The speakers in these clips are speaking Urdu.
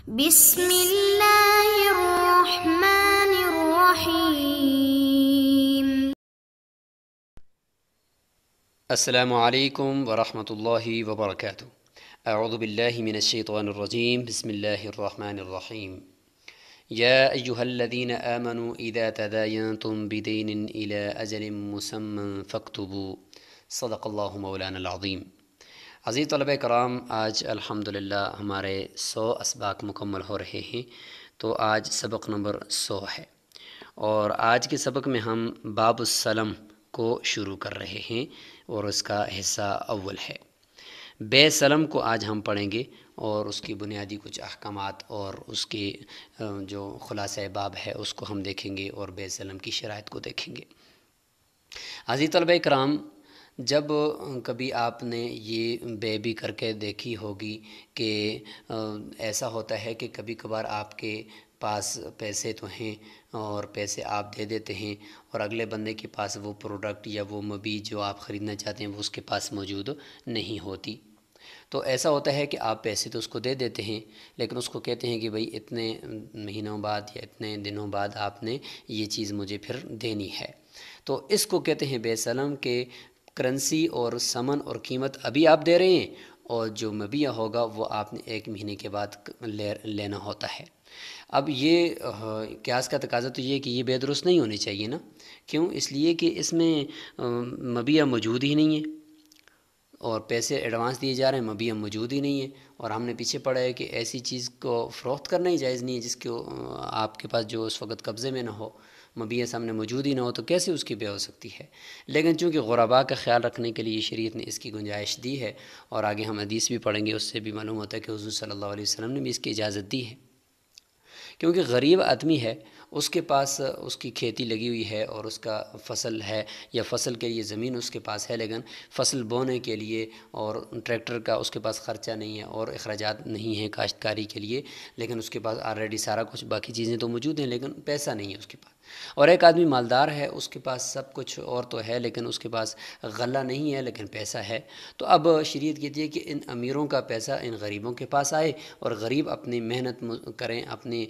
بسم اللہ الرحمن الرحیم۔ السلام علیکم ورحمۃ اللہ وبرکاتہ۔ اعوذ باللہ من الشیطان الرجیم، بسم اللہ الرحمن الرحیم۔ یا ایہا الذین آمنوا اذا تداینتم بدین الی اجل مسمی فاکتبوا، صدق اللہ مولانا العظیم۔ عزیز طلبہ کرام، آج الحمدللہ ہمارے 100 اسباق مکمل ہو رہے ہیں، تو آج سبق نمبر 100 ہے، اور آج کے سبق میں ہم باب السلم کو شروع کر رہے ہیں، اور اس کا حصہ اول ہے۔ بے سلم کو آج ہم پڑھیں گے، اور اس کی بنیادی کچھ احکامات اور اس کے جو خلاصہ باب ہے اس کو ہم دیکھیں گے، اور بے سلم کی شرائط کو دیکھیں گے۔ عزیز طلبہ کرام، جب کبھی آپ نے یہ بے بھی کر کے دیکھی ہوگی کہ ایسا ہوتا ہے کہ کبھی کبھار آپ کے پاس پیسے تو ہیں اور پیسے آپ دے دیتے ہیں، اور اگلے بندے کے پاس وہ پروڈکٹ یا وہ مبیع جو آپ خریدنا چاہتے ہیں وہ اس کے پاس موجود نہیں ہوتی۔ تو ایسا ہوتا ہے کہ آپ پیسے تو اس کو دے دیتے ہیں، لیکن اس کو کہتے ہیں کہ بھئی اتنے مہینوں بعد یا اتنے دنوں بعد آپ نے یہ چیز مجھے پھر دینی ہے۔ تو اس کو کہتے ہیں بے سلم، کہ کرنسی اور ثمن اور قیمت ابھی آپ دے رہے ہیں، اور جو مبیع ہوگا وہ آپ نے 1 مہینے کے بعد لینا ہوتا ہے۔ اب یہ قیاس کا تقاضا تو یہ کہ یہ بے درست نہیں ہونی چاہیے نا۔ کیوں؟ اس لیے کہ اس میں مبیع موجود ہی نہیں ہے، اور پیسے ایڈوانس دیے جا رہے ہیں، مبیع موجود ہی نہیں ہے، اور ہم نے پیچھے پڑھا ہے کہ ایسی چیز کو فروخت کرنا ہی جائز نہیں ہے جس کو آپ کے پاس جو اس وقت قبضے میں نہ ہو، مبیع سامنے موجود ہی نہ ہو، تو کیسے اس کی بے ہو سکتی ہے؟ لیکن چونکہ غرباء کا خیال رکھنے کے لیے شریعت نے اس کی گنجائش دی ہے، اور آگے ہم حدیث بھی پڑھیں گے، اس سے بھی معلوم ہوتا ہے کہ حضور صلی اللہ علیہ وسلم نے بھی اس کی اجازت دی ہے۔ کیونکہ غریب آدمی ہے، اس کے پاس اس کی کھیتی لگی ہوئی ہے اور اس کا فصل ہے، یا فصل کے لیے زمین اس کے پاس ہے، لیکن فصل بونے کے لیے اور ٹریکٹر کا اس کے پاس خرچہ نہیں ہے اور اخراجات نہیں ہیں کاشتکاری کے لیے، لیکن اس کے پاس آلریڈی سارا کچھ باقی چیزیں تو موجود ہیں، لیکن پیسہ نہیں ہے اس کے پاس۔ اور ایک آدمی مالدار ہے، اس کے پاس سب کچھ اور تو ہے، لیکن اس کے پاس غلہ نہیں ہے لیکن پیسہ ہے۔ تو اب شریعت کہتی ہے کہ ان امیروں کا پیسہ ان غریبوں کے پاس آئے، اور غریب اپنی محنت کریں، اپنی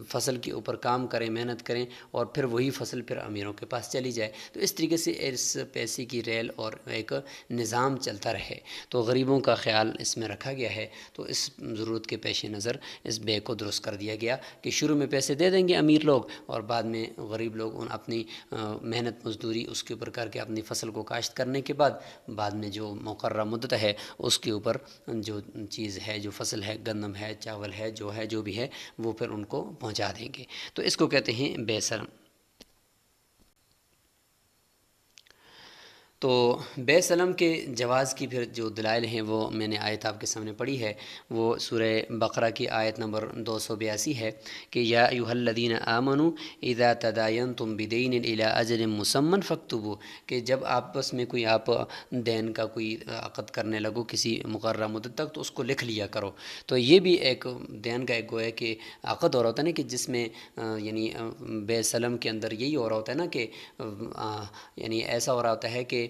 فصل کے اوپر کام کریں، محنت کریں، اور پھر وہی فصل پھر امیروں کے پاس چلی جائے۔ تو اس طریقے سے اس پیسے کی ریل اور ایک نظام چلتا رہے، تو غریبوں کا خیال اس میں رکھا گیا ہے۔ تو اس ضرورت کے پیش نظر اس بے کو درست کر دیا گیا کہ شروع میں پیسے دے دیں گے امیر لوگ، اور بعد میں غریب لوگ ان اپنی محنت مزدوری اس کے اوپر کر کے اپنی فصل کو کاشت کرنے کے بعد میں جو مقررہ مدت ہے اس کے اوپر جو چیز ہے، جو فصل ہے، گندم ہے، چاول ہے، جو بھی ہے، وہ پھر ان کو پہنچا دیں گے۔ تو اس کو کہتے ہیں بے سلم۔ تو بے سلم کے جواز کی پھر جو دلائل ہیں وہ میں نے آیت آپ کے سامنے پڑھی ہے، وہ سورہ بقرہ کی آیت نمبر 282 ہے کہ یا ایھا الذین آمنوا اذا تداینتم بدین الی اجل مسمی فاکتبوا، کہ جب آپس میں کوئی آپ دین کا کوئی عقد کرنے لگو کسی مقررہ مدت تک، تو اس کو لکھ لیا کرو۔ تو یہ بھی ایک دین کا ایک گویا کہ عقد ہو رہا ہوتا ہے نا، کہ جس میں یعنی بے سلم کے اندر یہی ہو رہا ہوتا ہے نا کہ یعنی ایسا ہو رہا ہوتا ہے کہ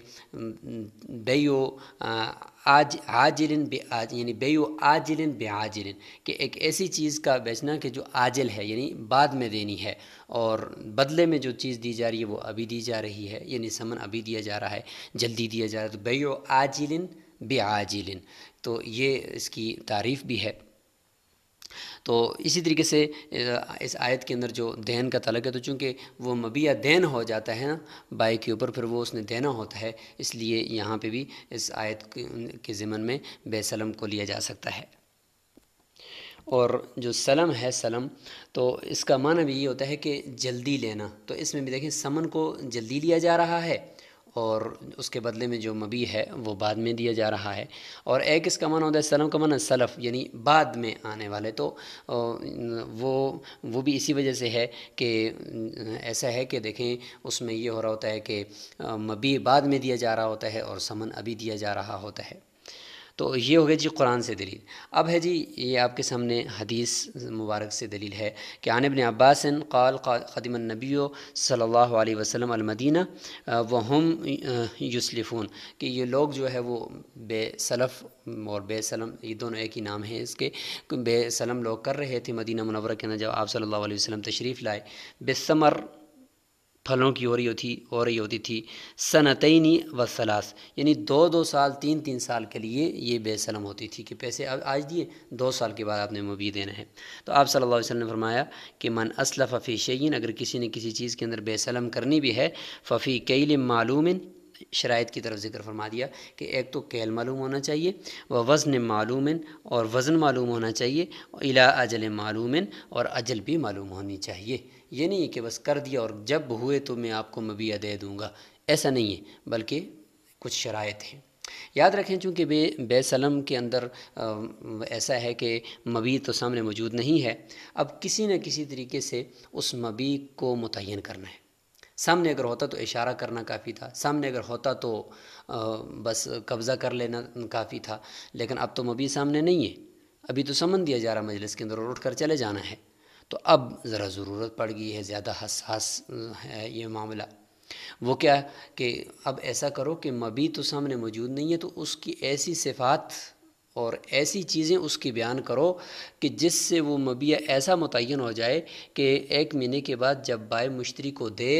بیو عاجل یعنی بیو عاجل بعاجل، کہ ایک ایسی چیز کا بیچنا کہ جو عاجل ہے، یعنی بعد میں دینی ہے، اور بدلے میں جو چیز دی جا رہی ہے وہ ابھی دی جا رہی ہے، یعنی ثمن ابھی دیا جا رہا ہے، جلدی دیا جا رہا ہے۔ تو بیو عاجل بعاجل، تو یہ اس کی تعریف بھی ہے۔ تو اسی طریقے سے اس آیت کے اندر جو دین کا تعلق ہے، تو چونکہ وہ مبیع دین ہو جاتا ہے نا بائی کے اوپر، پھر وہ اس نے دینا ہوتا ہے، اس لیے یہاں پہ بھی اس آیت کے ضمن میں بے سلم کو لیا جا سکتا ہے۔ اور جو سلم ہے، سلم تو اس کا معنی بھی یہ ہوتا ہے کہ جلدی لینا، تو اس میں بھی دیکھیں ثمن کو جلدی لیا جا رہا ہے، اور اس کے بدلے میں جو مبیع ہے وہ بعد میں دیا جا رہا ہے۔ اور ایک اس کا معنی ہوتا ہے سلم کا معنی سلف، یعنی بعد میں آنے والے، تو وہ بھی اسی وجہ سے ہے کہ ایسا ہے کہ دیکھیں اس میں یہ ہو رہا ہوتا ہے کہ مبیع بعد میں دیا جا رہا ہوتا ہے اور ثمن ابھی دیا جا رہا ہوتا ہے۔ تو یہ ہو گیا جی قرآن سے دلیل۔ اب ہے جی یہ آپ کے سامنے حدیث مبارک سے دلیل ہے کہ عن ابن عباس قال قدم النبی صلی اللہ علیہ وسلم المدینہ وہم یسلفون، کہ یہ لوگ جو ہے وہ بے سلف اور بے سلم یہ دونوں ایک ہی نام ہیں اس کے، بے سلم لوگ کر رہے تھے مدینہ منورہ کے اندر جب آپ صلی اللہ علیہ وسلم تشریف لائے، بے ثمر پھلوں کی ہو رہی ہوتی تھی، سنتینی و ثلاث، یعنی 2 سال 3 سال کے لیے یہ بے سلم ہوتی تھی کہ پیسے آج دیے 2 سال کے بعد آپ نے مبی دینا ہے۔ تو آپ صلی اللہ علیہ وسلم نے فرمایا کہ من اسلف فی شیئن، اگر کسی نے کسی چیز کے اندر بے سلم کرنی بھی ہے، ففی کیل معلوم، شرائط کی طرف ذکر فرما دیا کہ ایک تو کیل معلوم ہونا چاہیے، و وزن معلوم، اور وزن معلوم ہونا چاہیے، الی اجل معلوم، اور اجل بھی معلوم ہونی چاہیے۔ یہ نہیں ہے کہ بس کر دیا اور جب ہوئے تو میں آپ کو مبیع دے دوں گا، ایسا نہیں ہے، بلکہ کچھ شرائط ہیں۔ یاد رکھیں چونکہ بے سلم کے اندر ایسا ہے کہ مبیع تو سامنے موجود نہیں ہے، اب کسی نہ کسی طریقے سے اس مبیع کو متعین کرنا ہے۔ سامنے اگر ہوتا تو اشارہ کرنا کافی تھا، سامنے اگر ہوتا تو بس قبضہ کر لینا کافی تھا، لیکن اب تو مبیع سامنے نہیں ہے، ابھی تو سمن دیا جا رہا مجلس کے اندر اور اٹھ کر چلے جانا ہے، تو اب ذرا ضرورت پڑ گئی ہے، زیادہ حساس ہے یہ معاملہ۔ وہ کیا کہ اب ایسا کرو کہ مبیع تو سامنے موجود نہیں ہے، تو اس کی ایسی صفات اور ایسی چیزیں اس کی بیان کرو کہ جس سے وہ مبیع ایسا متعین ہو جائے کہ 1 مہینے کے بعد جب بائع مشتری کو دے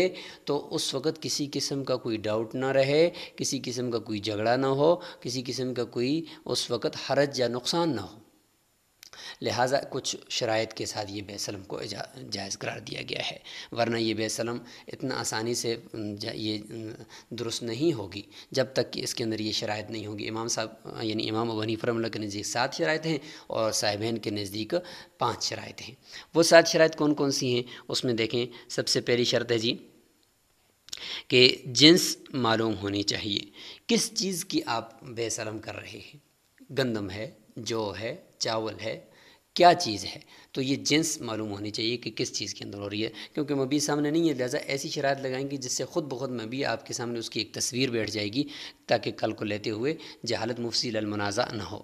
تو اس وقت کسی قسم کا کوئی ڈاؤٹ نہ رہے، کسی قسم کا کوئی جھگڑا نہ ہو، کسی قسم کا کوئی اس وقت حرج یا نقصان نہ ہو۔ لہٰذا کچھ شرائط کے ساتھ یہ بے سلم کو جائز قرار دیا گیا ہے، ورنہ یہ بے سلم اتنا آسانی سے یہ درست نہیں ہوگی جب تک کہ اس کے اندر یہ شرائط نہیں ہوگی۔ امام صاحب یعنی امام ابو حنیفہ رحمۃ اللہ کے نزدیک 7 شرائط ہیں اور صاحبین کے نزدیک 5 شرائط ہیں۔ وہ 7 شرائط کون کون سی ہیں اس میں دیکھیں، سب سے پہلی شرط ہے جی کہ جنس معلوم ہونی چاہیے، کس چیز کی آپ بے سلم کر رہے ہیں، گندم ہے، جو ہے، چاول ہے، کیا چیز ہے، تو یہ جنس معلوم ہونی چاہیے کہ کس چیز کے اندر ہو رہی ہے، کیونکہ مبیع سامنے نہیں ہے، لہٰذا ایسی شرائط لگائیں گی جس سے خود بخود مبیع آپ کے سامنے اس کی ایک تصویر بیٹھ جائے گی، تاکہ کل کو لیتے ہوئے جہالت مفضی للمنازع نہ ہو۔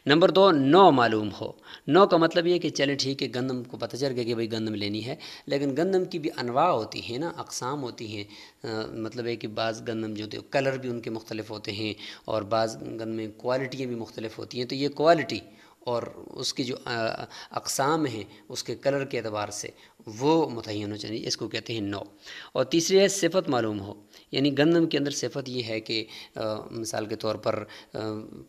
نمبر 2، نو معلوم ہو۔ نو کا مطلب یہ کہ چلیں ٹھیک ہے، گندم کو پتہ چل گیا کہ بھئی گندم لینی ہے، لیکن گندم کی بھی انواع ہوتی ہیں نا، اقسام ہوتی ہیں، مطلب ہے کہ بعض گندم جو کلر بھی ان کے مختلف ہوتے ہیں اور بعض گندم میں کوالٹیاں بھی مختلف ہوتی ہیں، تو یہ کوالٹی اور اس کی جو اقسام ہیں اس کے کلر کے اعتبار سے وہ متعین ہو چاہیے، اس کو کہتے ہیں نو۔ اور تیسری ہے صفت معلوم ہو، یعنی گندم کے اندر صفت یہ ہے کہ مثال کے طور پر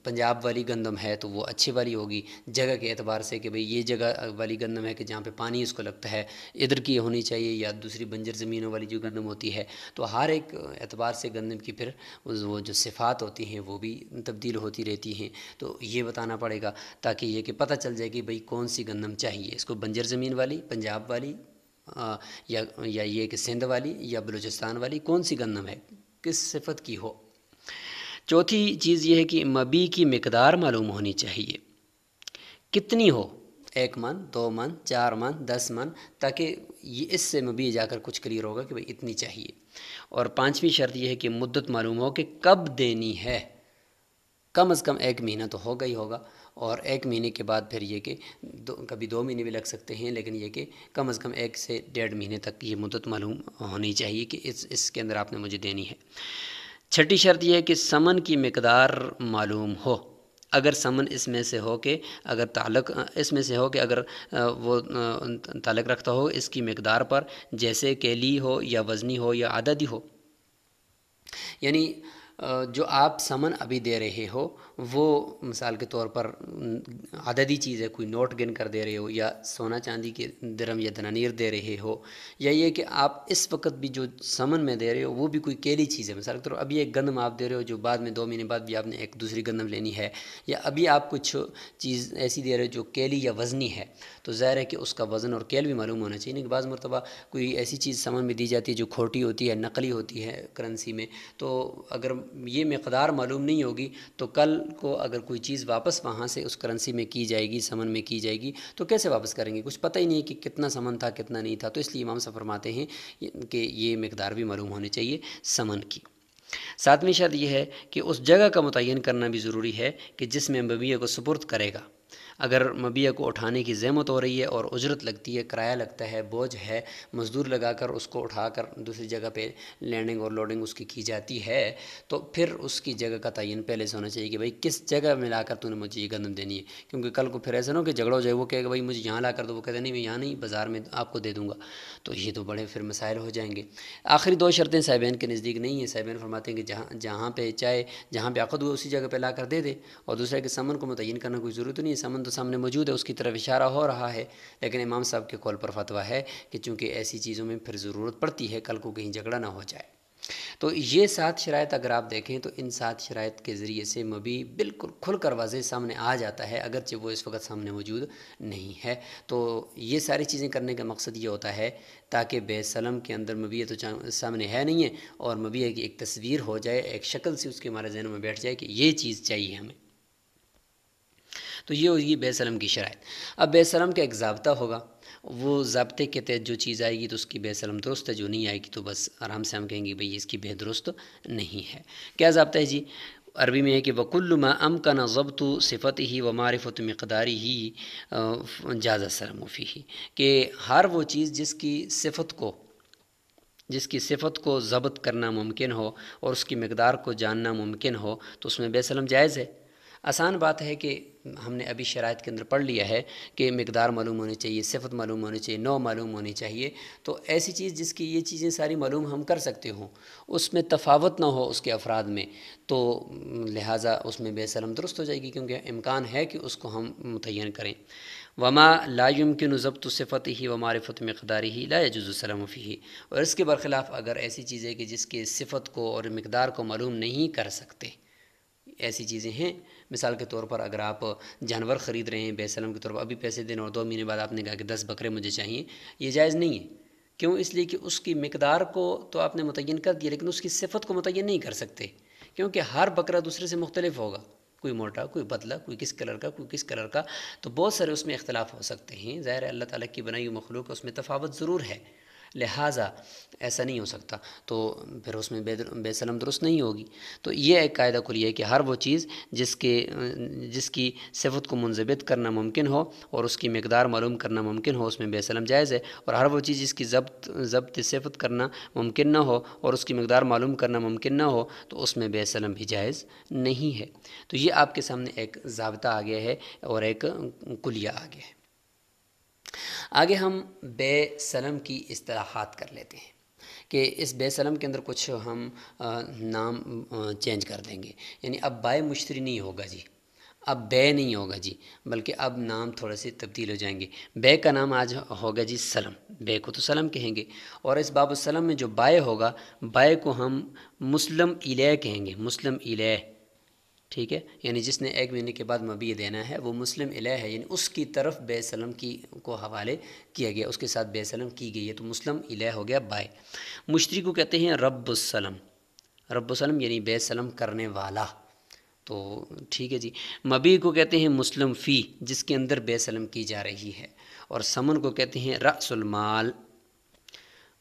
پنجاب والی گندم ہے تو وہ اچھی والی ہوگی، جگہ کے اعتبار سے کہ بھئی یہ جگہ والی گندم ہے کہ جہاں پہ پانی اس کو لگتا ہے ادھر کی ہونی چاہیے، یا دوسری بنجر زمینوں والی جو گندم ہوتی ہے، تو ہر ایک اعتبار سے گندم کی پھر وہ جو صفات ہوتی ہیں وہ بھی تبدیل ہوتی رہتی ہیں، تو یہ بتانا پڑے گا تاکہ یہ کہ پتہ چل جائے کہ بھئی کون سی گندم چاہیے، اس کو بنجر زمین والی، پنجاب والی، یا یہ کہ سندھ والی یا بلوچستان والی، کون سی گندم ہے، کس صفت کی ہو۔ چوتھی چیز یہ ہے کہ مبیع کی مقدار معلوم ہونی چاہیے، کتنی ہو، 1 من، 2 من، 4 من، 10 من، تاکہ یہ اس سے مبیع جا کر کچھ کلیئر ہوگا کہ بھئی اتنی چاہیے۔ اور 5ویں شرط یہ ہے کہ مدت معلوم ہو کہ کب دینی ہے، کم از کم 1 مہینہ تو ہوگا ہی ہوگا، اور 1 مہینے کے بعد پھر یہ کہ کبھی 2 مہینے بھی لگ سکتے ہیں، لیکن یہ کہ کم از کم 1 سے 1.5 مہینے تک یہ مدت معلوم ہونی چاہیے کہ اس کے اندر آپ نے مجھے دینی ہے۔ 6ٹھی شرط یہ ہے کہ ثمن کی مقدار معلوم ہو، اگر ثمن اس میں سے ہو کہ اگر تعلق اس میں سے ہو کہ اگر وہ تعلق رکھتا ہو اس کی مقدار پر، جیسے کیلی ہو یا وزنی ہو یا عددی ہو، یعنی جو آپ ثمن ابھی دے رہے ہو وہ مثال کے طور پر عددی چیز ہے، کوئی نوٹ گن کر دے رہے ہو، یا سونا چاندی کے درم یا دنانیر دے رہے ہو، یا یہ کہ آپ اس وقت بھی جو ثمن میں دے رہے ہو وہ بھی کوئی کیلی چیز ہے، مثال کے طور پر ابھی ایک گندم آپ دے رہے ہو جو بعد میں 2 مہینے بعد بھی آپ نے ایک دوسری گندم لینی ہے، یا ابھی آپ کچھ چیز ایسی دے رہے ہو جو کیلی یا وزنی ہے، تو ظاہر ہے کہ اس کا وزن اور کیل بھی معلوم ہونا چاہیے، کہ بعض مرتبہ کوئی ایسی چیز ثمن میں دی جاتی ہے جو کھوٹی ہوتی ہے، نقلی ہوتی ہے کرنسی میں، تو اگر یہ مقدار معلوم نہیں ہوگی تو کل کو اگر کوئی چیز واپس وہاں سے اس کرنسی میں کی جائے گی، ثمن میں کی جائے گی، تو کیسے واپس کریں گے، کچھ پتہ ہی نہیں ہے کہ کتنا ثمن تھا کتنا نہیں تھا، تو اس لیے امام صاحب فرماتے ہیں کہ یہ مقدار بھی معلوم ہونی چاہیے ثمن کی۔ ساتویں شرط یہ ہے کہ اس جگہ کا متعین کرنا بھی ضروری ہے کہ جس میں مبیع کو سپرد کرے گا۔ اگر مبیع کو اٹھانے کی زحمت ہو رہی ہے اور اجرت لگتی ہے، کرایہ لگتا ہے، بوجھ ہے، مزدور لگا کر اس کو اٹھا کر دوسری جگہ پہ لینڈنگ اور لوڈنگ اس کی جاتی ہے، تو پھر اس کی جگہ کا تعین پہلے سے ہونا چاہیے کہ بھائی کس جگہ میں لا کر تو نے مجھے یہ گندم دینی ہے، کیونکہ کل کو پھر ایسا نہ ہو کہ جھگڑا ہو جائے، وہ کہے گا بھائی مجھے یہاں لا کر دو، وہ کہتے نہیں میں یہاں نہیں، بازار میں آپ کو دے دوں گا، تو یہ تو بڑے پھر مسائل ہو جائیں گے۔ آخری دو شرطیں صاحبین کے نزدیک نہیں ہیں۔ صاحبین فرماتے ہیں کہ جہاں پہ چاہے جہاں پہ عقد ہوا اسی جگہ پہ لا کر دے دے، اور دوسرا کہ سمن کو متعین کرنا کوئی ضرورت نہیں ہے، سمن تو سامنے موجود ہے، اس کی طرف اشارہ ہو رہا ہے، لیکن امام صاحب کے قول پر فتویٰ ہے کہ چونکہ ایسی چیزوں میں پھر ضرورت پڑتی ہے، کل کو کہیں جھگڑا نہ ہو جائے۔ تو یہ 7 شرائط اگر آپ دیکھیں تو ان 7 شرائط کے ذریعے سے مبیع بالکل کھل کر واضح سامنے آ جاتا ہے، اگرچہ وہ اس وقت سامنے موجود نہیں ہے۔ تو یہ ساری چیزیں کرنے کا مقصد یہ ہوتا ہے تاکہ بے سلم کے اندر مبیع تو سامنے ہے نہیں ہے، اور مبیع کی ایک تصویر ہو جائے، ایک شکل سی اس کے ہمارے ذہنوں میں بیٹھ جائے کہ یہ چیز چاہیے ہمیں۔ تو یہ ہوگی بے سلم کی شرائط۔ اب بے سلم کا ایک ضابطہ ہوگا، وہ ضابطے کے تحت جو چیز آئے گی تو اس کی بے سلم درست ہے، جو نہیں آئے گی تو بس آرام سے ہم کہیں گے بھئی اس کی بے درست نہیں ہے۔ کیا ضابطہ ہے جی؟ عربی میں ہے کہ وَكُلُّ مَا أَمْكَنَ ضَبْطُ صِفَتِهِ وَمَعْرِفَةُ مِقْدَارِهِ جَازَ السَّلَامُ فِيهِ، کہ ہر وہ چیز جس کی صفت کو ضبط کرنا ممکن ہو اور اس کی مقدار کو جاننا ممکن ہو تو اس میں بے سلم جائز ہے۔ آسان بات ہے کہ ہم نے ابھی شرائط کے اندر پڑھ لیا ہے کہ مقدار معلوم ہونی چاہیے، صفت معلوم ہونی چاہیے، نوع معلوم ہونی چاہیے، تو ایسی چیز جس کی یہ چیزیں ساری معلوم ہم کر سکتے ہوں، اس میں تفاوت نہ ہو اس کے افراد میں، تو لہٰذا اس میں بے سلم درست ہو جائے گی، کیونکہ امکان ہے کہ اس کو ہم متعین کریں۔ وما لا يمكن ضبط صفته ومعرفة مقداره لا يجوز السلام فيه، اور اس کے برخلاف اگر ایسی چیز ہے کہ جس کی صفت کو اور مقدار کو معلوم نہیں کر سکتے، ایسی چیزیں ہیں، مثال کے طور پر اگر آپ جانور خرید رہے ہیں بے سلم کے طور پر، ابھی پیسے دینے اور 2 مہینے بعد آپ نے کہا کہ 10 بکرے مجھے چاہیے، یہ جائز نہیں ہے۔ کیوں؟ اس لیے کہ اس کی مقدار کو تو آپ نے متعین کر دیا، لیکن اس کی صفت کو متعین نہیں کر سکتے، کیونکہ ہر بکرا دوسرے سے مختلف ہوگا، کوئی موٹا، کوئی پتلا، کوئی کس کلر کا، کوئی کس کلر کا، تو بہت سارے اس میں اختلاف ہو سکتے ہیں۔ ظاہر ہے اللہ تعالیٰ کی بنائی ہوئی مخلوق، اس میں تفاوت ضرور ہے، لہٰذا ایسا نہیں ہو سکتا، تو پھر اس میں بے سلم درست نہیں ہوگی۔ تو یہ ایک قاعدہ کلی ہے کہ ہر وہ چیز جس کی صفت کو منضبط کرنا ممکن ہو اور اس کی مقدار معلوم کرنا ممکن ہو، اس میں بے سلم جائز ہے، اور ہر وہ چیز جس کی ضبط صفت کرنا ممکن نہ ہو اور اس کی مقدار معلوم کرنا ممکن نہ ہو تو اس میں بے سلم بھی جائز نہیں ہے۔ تو یہ آپ کے سامنے ایک ضابطہ آ گیا ہے اور ایک کلیہ آ گیا ہے۔ آگے ہم بے سلم کی اصطلاحات کر لیتے ہیں کہ اس بے سلم کے اندر کچھ ہم نام چینج کر دیں گے، یعنی اب بائے مشتری نہیں ہوگا جی، اب بے نہیں ہوگا جی، بلکہ اب نام تھوڑے سے تبدیل ہو جائیں گے۔ بے کا نام آج ہوگا جی سلم، بے کو تو سلم کہیں گے، اور اس باب السلم میں جو بائے ہوگا، بائے کو ہم مسلم الیہ کہیں گے، مسلم الیہ، ٹھیک ہے، یعنی جس نے 1 مہینے کے بعد مبیع دینا ہے وہ مسلم الیہ ہے، یعنی اس کی طرف بے سلم کو حوالے کیا گیا، اس کے ساتھ بے سلم کی گئی ہے، تو مسلم الیہ ہو گیا بائے۔ مشتری کو کہتے ہیں رب السلم، رب السلم یعنی بے سلم کرنے والا، تو ٹھیک ہے جی۔ مبیع کو کہتے ہیں مسلم فی، جس کے اندر بے سلم کی جا رہی ہے، اور سمن کو کہتے ہیں رأس المال۔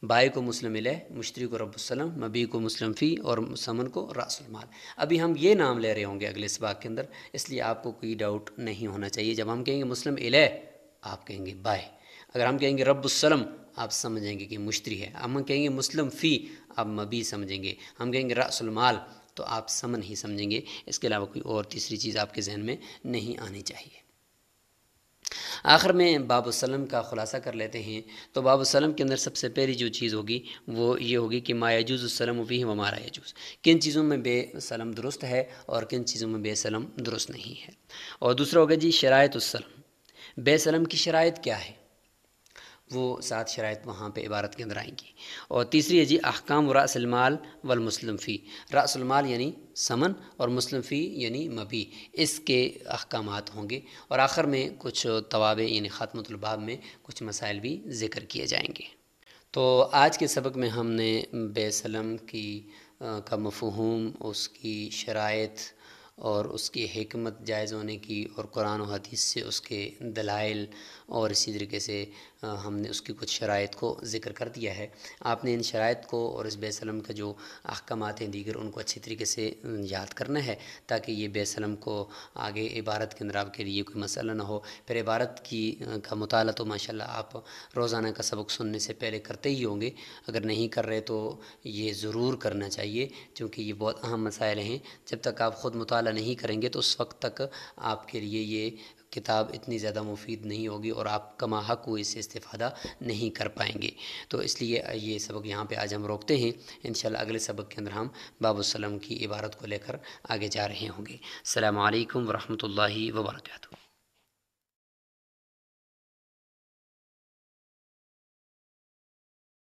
بائے کو مسلم الیہ، مشتری کو رب السلم، مبیع کو مسلم فی، اور سمن کو رأس المال۔ ابھی ہم یہ نام لے رہے ہوں گے اگلے سباق کے اندر، اس لیے آپ کو کوئی ڈاؤٹ نہیں ہونا چاہیے۔ جب ہم کہیں گے مسلم الیہ آپ کہیں گے بائے، اگر ہم کہیں گے رب السلم آپ سمجھیں گے کہ مشتری ہے، ہم کہیں گے مسلم فی آپ مبیع سمجھیں گے، ہم کہیں گے رأس المال تو آپ سمن ہی سمجھیں گے، اس کے علاوہ کوئی اور تیسری چیز آپ کے ذہن میں نہیں آنی چاہیے۔ آخر میں باب السلم کا خلاصہ کر لیتے ہیں، تو باب السلم کے اندر سب سے پہلی جو چیز ہوگی وہ یہ ہوگی کہ ما یجوز السلم فیہ وما لا یجوز، کن چیزوں میں بے سلم درست ہے اور کن چیزوں میں بے سلم درست نہیں ہے۔ اور دوسرا ہوگا جی شرائط السلم، بے سلم کی شرائط کیا ہے، وہ 7 شرائط وہاں پہ عبارت کے اندر آئیں گی۔ اور تیسری ہے جی احکام رأس المال والمسلم فی، رأس المال یعنی سمن اور مسلم فی یعنی مبیع، اس کے احکامات ہوں گے، اور آخر میں کچھ توابع یعنی خاتمۃ الباب میں کچھ مسائل بھی ذکر کیے جائیں گے۔ تو آج کے سبق میں ہم نے بے سلم کا مفہوم، اس کی شرائط اور اس کی حکمت جائز ہونے کی، اور قرآن و حدیث سے اس کے دلائل، اور اسی طریقے سے ہم نے اس کی کچھ شرائط کو ذکر کر دیا ہے۔ آپ نے ان شرائط کو اور اس بیت السلام کا جو احکامات ہیں دیگر ان کو اچھی طریقے سے یاد کرنا ہے، تاکہ یہ بیت السلام کو آگے عبارت کے اندر آپ کے لیے کوئی مسئلہ نہ ہو۔ پھر عبارت کا مطالعہ تو ماشاءاللہ آپ روزانہ کا سبق سننے سے پہلے کرتے ہی ہوں گے، اگر نہیں کر رہے تو یہ ضرور کرنا چاہیے، کیونکہ یہ بہت اہم مسائل ہیں۔ جب تک آپ خود مطالعہ نہیں کریں گے تو اس وقت تک آپ کے لیے یہ کتاب اتنی زیادہ مفید نہیں ہوگی، اور آپ کما حق وہ اس سے استفادہ نہیں کر پائیں گے۔ تو اس لیے یہ سبق یہاں پہ آج ہم روکتے ہیں، انشاءاللہ اگلے سبق کے اندر ہم باب السلام کی عبارت کو لے کر آگے جا رہے ہوں گے۔ السلام علیکم ورحمۃ اللہ وبرکاتہ۔